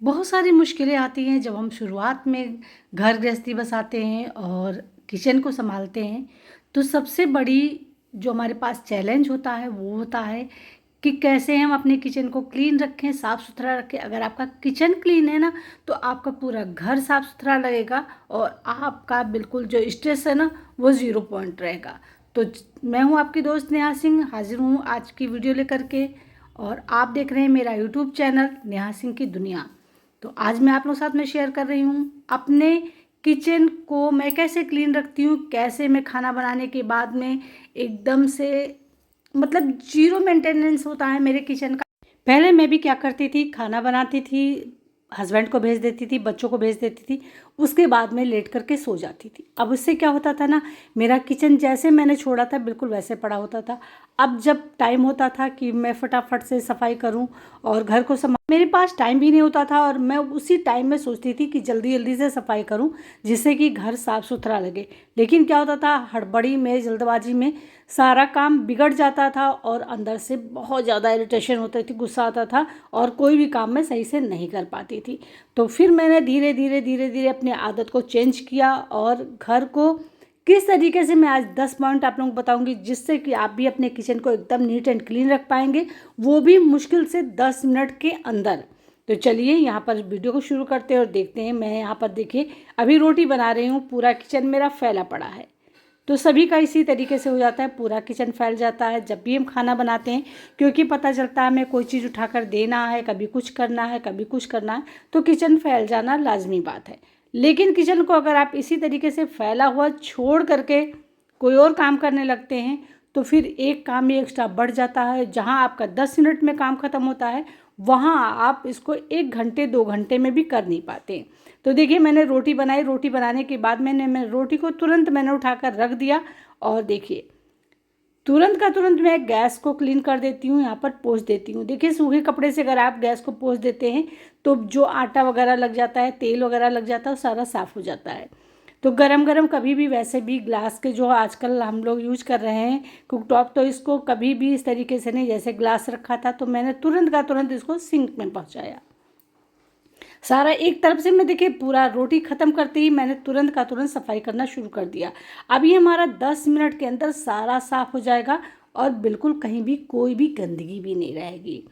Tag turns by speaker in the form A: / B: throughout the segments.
A: बहुत सारी मुश्किलें आती हैं जब हम शुरुआत में घर गृहस्थी बसाते हैं और किचन को संभालते हैं। तो सबसे बड़ी जो हमारे पास चैलेंज होता है वो होता है कि कैसे हम अपने किचन को क्लीन रखें, साफ़ सुथरा रखें। अगर आपका किचन क्लीन है ना, तो आपका पूरा घर साफ़ सुथरा लगेगा और आपका बिल्कुल जो स्ट्रेस है ना, वो ज़ीरो पॉइंट रहेगा। तो मैं हूँ आपकी दोस्त नेहा सिंह, हाजिर हूँ आज की वीडियो लेकर के। और आप देख रहे हैं मेरा यूट्यूब चैनल नेहा सिंह की दुनिया। तो आज मैं आप लोगों के साथ में शेयर कर रही हूँ अपने किचन को मैं कैसे क्लीन रखती हूँ, कैसे मैं खाना बनाने के बाद में एकदम से मतलब जीरो मेंटेनेंस होता है मेरे किचन का। पहले मैं भी क्या करती थी, खाना बनाती थी, हस्बैंड को भेज देती थी, बच्चों को भेज देती थी, उसके बाद में लेट करके सो जाती थी। अब उससे क्या होता था ना, मेरा किचन जैसे मैंने छोड़ा था बिल्कुल वैसे पड़ा होता था। अब जब टाइम होता था कि मैं फटाफट से सफाई करूं और घर को मेरे पास टाइम भी नहीं होता था और मैं उसी टाइम में सोचती थी कि जल्दी जल्दी से सफाई करूं जिससे कि घर साफ़ सुथरा लगे। लेकिन क्या होता था, हड़बड़ी में, जल्दबाजी में सारा काम बिगड़ जाता था और अंदर से बहुत ज़्यादा इरिटेशन होती थी, गुस्सा आता था और कोई भी काम मैं सही से नहीं कर पाती थी। तो फिर मैंने धीरे धीरे अपनी आदत को चेंज किया और घर को किस तरीके से, मैं आज 10 पॉइंट आप लोगों को बताऊंगी जिससे कि आप भी अपने किचन को एकदम नीट एंड क्लीन रख पाएंगे, वो भी मुश्किल से 10 मिनट के अंदर। तो चलिए यहाँ पर वीडियो को शुरू करते हैं और देखते हैं। मैं यहाँ पर देखिए अभी रोटी बना रही हूँ, पूरा किचन मेरा फैला पड़ा है। तो सभी का इसी तरीके से हो जाता है, पूरा किचन फैल जाता है जब भी हम खाना बनाते हैं, क्योंकि पता चलता है हमें कोई चीज़ उठाकर देना है, कभी कुछ करना है, कभी कुछ करना है, तो किचन फैल जाना लाजमी बात है। लेकिन किचन को अगर आप इसी तरीके से फैला हुआ छोड़ करके कोई और काम करने लगते हैं तो फिर एक काम ही एक्स्ट्रा बढ़ जाता है। जहाँ आपका 10 मिनट में काम ख़त्म होता है वहाँ आप इसको 1 घंटे 2 घंटे में भी कर नहीं पाते। तो देखिए मैंने रोटी बनाई, रोटी बनाने के बाद मैं रोटी को तुरंत मैंने उठाकर रख दिया और देखिए तुरंत का तुरंत मैं गैस को क्लीन कर देती हूँ, यहाँ पर पोंछ देती हूँ। देखिए सूखे कपड़े से अगर आप गैस को पोंछ देते हैं तो जो आटा वगैरह लग जाता है, तेल वगैरह लग जाता है, वो सारा साफ़ हो जाता है। तो गरम गरम कभी भी, वैसे भी ग्लास के जो आजकल हम लोग यूज कर रहे हैं कुकटॉप, तो इसको कभी भी इस तरीके से नहीं, जैसे ग्लास रखा था तो मैंने तुरंत का तुरंत इसको सिंक में पहुँचाया। सारा एक तरफ से मैं देखिए पूरा रोटी ख़त्म करते ही मैंने तुरंत का तुरंत सफाई करना शुरू कर दिया। अब ये हमारा 10 मिनट के अंदर सारा साफ़ हो जाएगा और बिल्कुल कहीं भी कोई भी गंदगी भी नहीं रहेगी।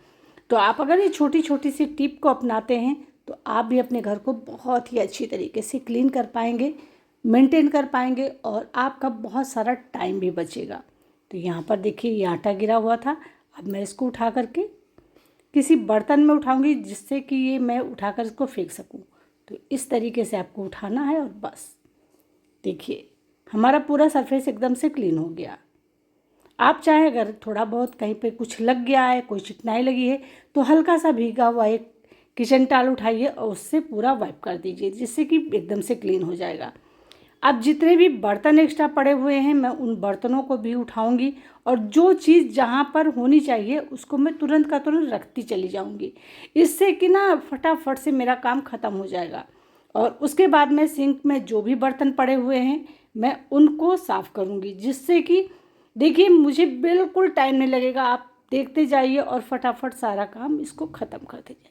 A: तो आप अगर ये छोटी छोटी सी टिप को अपनाते हैं तो आप भी अपने घर को बहुत ही अच्छी तरीके से क्लीन कर पाएंगे, मेंटेन कर पाएंगे और आपका बहुत सारा टाइम भी बचेगा। तो यहाँ पर देखिए ये आटा गिरा हुआ था, अब मैं इसको उठा करके किसी बर्तन में उठाऊंगी जिससे कि ये मैं उठाकर इसको फेंक सकूं। तो इस तरीके से आपको उठाना है और बस देखिए हमारा पूरा सरफेस एकदम से क्लीन हो गया। आप चाहें अगर थोड़ा बहुत कहीं पे कुछ लग गया है, कोई चिकनाई लगी है, तो हल्का सा भीगा हुआ एक किचन टाल उठाइए और उससे पूरा वाइप कर दीजिए जिससे कि एकदम से क्लीन हो जाएगा। अब जितने भी बर्तन एक्स्ट्रा पड़े हुए हैं मैं उन बर्तनों को भी उठाऊंगी और जो चीज़ जहाँ पर होनी चाहिए उसको मैं तुरंत का तुरंत रखती चली जाऊंगी। इससे कि ना फटाफट से मेरा काम ख़त्म हो जाएगा। और उसके बाद में सिंक में जो भी बर्तन पड़े हुए हैं मैं उनको साफ़ करूँगी जिससे कि देखिए मुझे बिल्कुल टाइम नहीं लगेगा। आप देखते जाइए और फटाफट सारा काम इसको ख़त्म करते जाइए।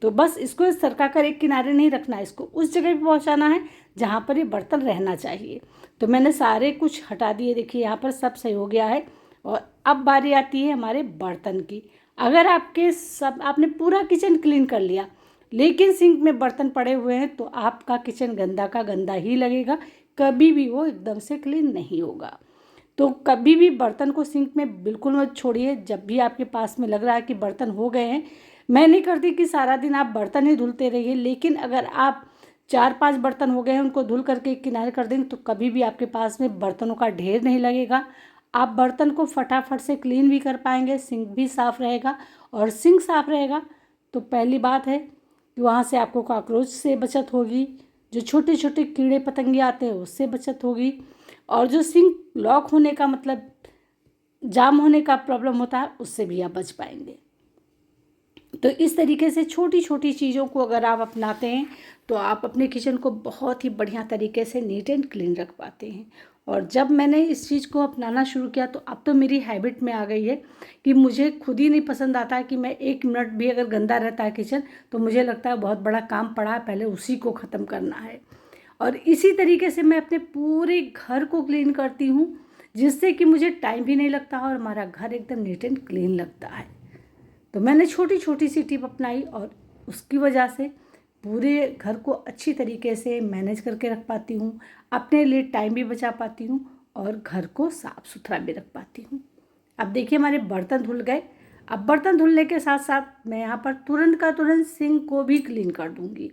A: तो बस इसको सरका कर एक किनारे नहीं रखना है, इसको उस जगह पे पहुंचाना है जहाँ पर ये बर्तन रहना चाहिए। तो मैंने सारे कुछ हटा दिए, देखिए यहाँ पर सब सही हो गया है। और अब बारी आती है हमारे बर्तन की। अगर आपने पूरा किचन क्लीन कर लिया लेकिन सिंक में बर्तन पड़े हुए हैं तो आपका किचन गंदा का गंदा ही लगेगा, कभी भी वो एकदम से क्लीन नहीं होगा। तो कभी भी बर्तन को सिंक में बिल्कुल मत छोड़िए। जब भी आपके पास में लग रहा है कि बर्तन हो गए हैं, मैं नहीं करती कि सारा दिन आप बर्तन ही धुलते रहिए, लेकिन अगर आप 4-5 बर्तन हो गए हैं उनको धुल करके एक किनारे कर देंगे तो कभी भी आपके पास में बर्तनों का ढेर नहीं लगेगा। आप बर्तन को फटाफट से क्लीन भी कर पाएंगे, सिंक भी साफ़ रहेगा। और सिंक साफ़ रहेगा तो पहली बात है कि वहाँ से आपको कॉकरोच से बचत होगी, जो छोटे छोटे कीड़े पतंगे आते हैं उससे बचत होगी, और जो सिंक लॉक होने का मतलब जाम होने का प्रॉब्लम होता है उससे भी आप बच पाएंगे। तो इस तरीके से छोटी छोटी चीज़ों को अगर आप अपनाते हैं तो आप अपने किचन को बहुत ही बढ़िया तरीके से नीट एंड क्लीन रख पाते हैं। और जब मैंने इस चीज़ को अपनाना शुरू किया तो अब तो मेरी हैबिट में आ गई है कि मुझे खुद ही नहीं पसंद आता है कि मैं 1 मिनट भी अगर गंदा रहता है किचन तो मुझे लगता है बहुत बड़ा काम पड़ा है, पहले उसी को ख़त्म करना है। और इसी तरीके से मैं अपने पूरे घर को क्लीन करती हूँ, जिससे कि मुझे टाइम भी नहीं लगता और हमारा घर एकदम नीट एंड क्लीन लगता है। तो मैंने छोटी छोटी सी टिप अपनाई और उसकी वजह से पूरे घर को अच्छी तरीके से मैनेज करके रख पाती हूँ, अपने लिए टाइम भी बचा पाती हूँ और घर को साफ़ सुथरा भी रख पाती हूँ। अब देखिए हमारे बर्तन धुल गए। अब बर्तन धुलने के साथ साथ मैं यहाँ पर तुरंत का तुरंत सिंक को भी क्लीन कर दूँगी,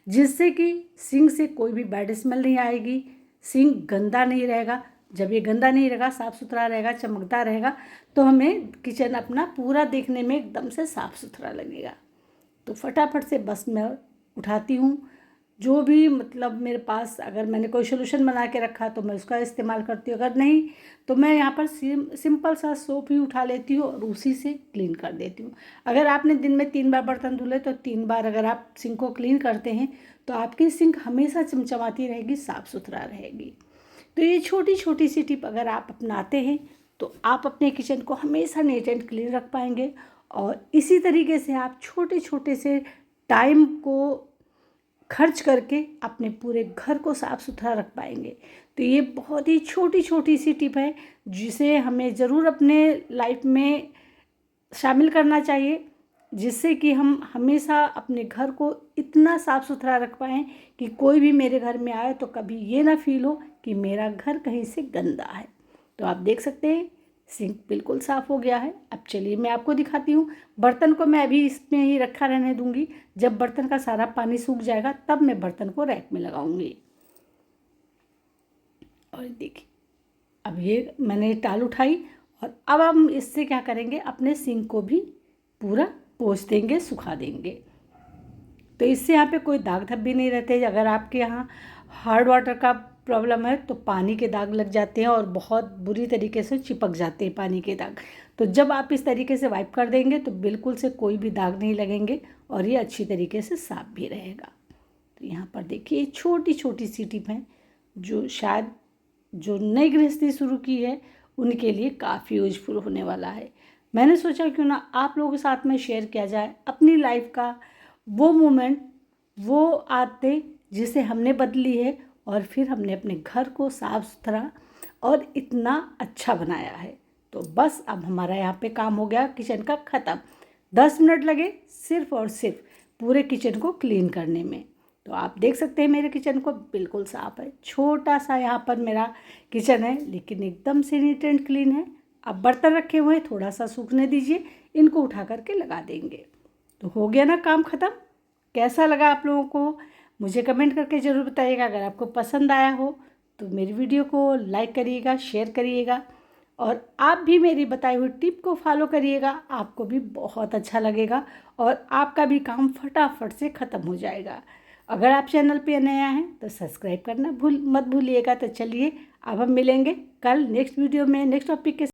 A: जिससे कि सिंक से कोई भी बैड स्मेल नहीं आएगी, सिंक गंदा नहीं रहेगा। जब ये गंदा नहीं रहेगा, साफ़ सुथरा रहेगा, चमकदार रहेगा, तो हमें किचन अपना पूरा देखने में एकदम से साफ़ सुथरा लगेगा। तो फटाफट से बस मैं उठाती हूँ, जो भी मतलब मेरे पास अगर मैंने कोई सोल्यूशन बना के रखा तो मैं उसका इस्तेमाल करती हूँ, अगर नहीं तो मैं यहाँ पर सिंपल सा सोप ही उठा लेती हूँ और उसी से क्लीन कर देती हूँ। अगर आपने दिन में 3 बार बर्तन धुले तो 3 बार अगर आप सिंक को क्लीन करते हैं तो आपकी सिंक हमेशा चमचमाती रहेगी, साफ़ सुथरा रहेगी। तो ये छोटी छोटी सी टिप अगर आप अपनाते हैं तो आप अपने किचन को हमेशा नीट एंड क्लीन रख पाएंगे और इसी तरीके से आप छोटे छोटे से टाइम को खर्च करके अपने पूरे घर को साफ़ सुथरा रख पाएंगे। तो ये बहुत ही छोटी छोटी सी टिप है जिसे हमें ज़रूर अपने लाइफ में शामिल करना चाहिए, जिससे कि हम हमेशा अपने घर को इतना साफ़ सुथरा रख पाएँ कि कोई भी मेरे घर में आए तो कभी ये ना फील हो कि मेरा घर कहीं से गंदा है। तो आप देख सकते हैं सिंक बिल्कुल साफ़ हो गया है। अब चलिए मैं आपको दिखाती हूँ। बर्तन को मैं अभी इसमें ही रखा रहने दूँगी, जब बर्तन का सारा पानी सूख जाएगा तब मैं बर्तन को रैक में लगाऊँगी। और देखिए अब ये मैंने टाल उठाई और अब हम इससे क्या करेंगे, अपने सिंक को भी पूरा पोंछ देंगे, सुखा देंगे। तो इससे यहाँ पे कोई दाग धब्बे नहीं रहते। अगर आपके यहाँ हार्ड वाटर का प्रॉब्लम है तो पानी के दाग लग जाते हैं और बहुत बुरी तरीके से चिपक जाते हैं पानी के दाग। तो जब आप इस तरीके से वाइप कर देंगे तो बिल्कुल से कोई भी दाग नहीं लगेंगे और ये अच्छी तरीके से साफ भी रहेगा। तो यहाँ पर देखिए छोटी छोटी सी टिप हैं जो शायद जो नई गृहस्थी शुरू की है उनके लिए काफ़ी यूजफुल होने वाला है। मैंने सोचा क्यों ना आप लोगों के साथ में शेयर किया जाए अपनी लाइफ का वो मोमेंट, वो आदतें जिसे हमने बदली है और फिर हमने अपने घर को साफ़ सुथरा और इतना अच्छा बनाया है। तो बस अब हमारा यहाँ पे काम हो गया किचन का ख़त्म। 10 मिनट लगे सिर्फ़ और सिर्फ पूरे किचन को क्लीन करने में। तो आप देख सकते हैं मेरे किचन को बिल्कुल साफ़ है। छोटा सा यहाँ पर मेरा किचन है लेकिन एकदम से नीट एंड क्लीन है। अब बर्तन रखे हुए हैं, थोड़ा सा सूखने दीजिए, इनको उठा करके लगा देंगे। तो हो गया ना काम ख़त्म। कैसा लगा आप लोगों को मुझे कमेंट करके ज़रूर बताइएगा। अगर आपको पसंद आया हो तो मेरी वीडियो को लाइक करिएगा, शेयर करिएगा और आप भी मेरी बताई हुई टिप को फॉलो करिएगा। आपको भी बहुत अच्छा लगेगा और आपका भी काम फटाफट से ख़त्म हो जाएगा। अगर आप चैनल पे नया हैं तो सब्सक्राइब करना मत भूलिएगा। तो चलिए अब हम मिलेंगे कल नेक्स्ट वीडियो में नेक्स्ट टॉपिक के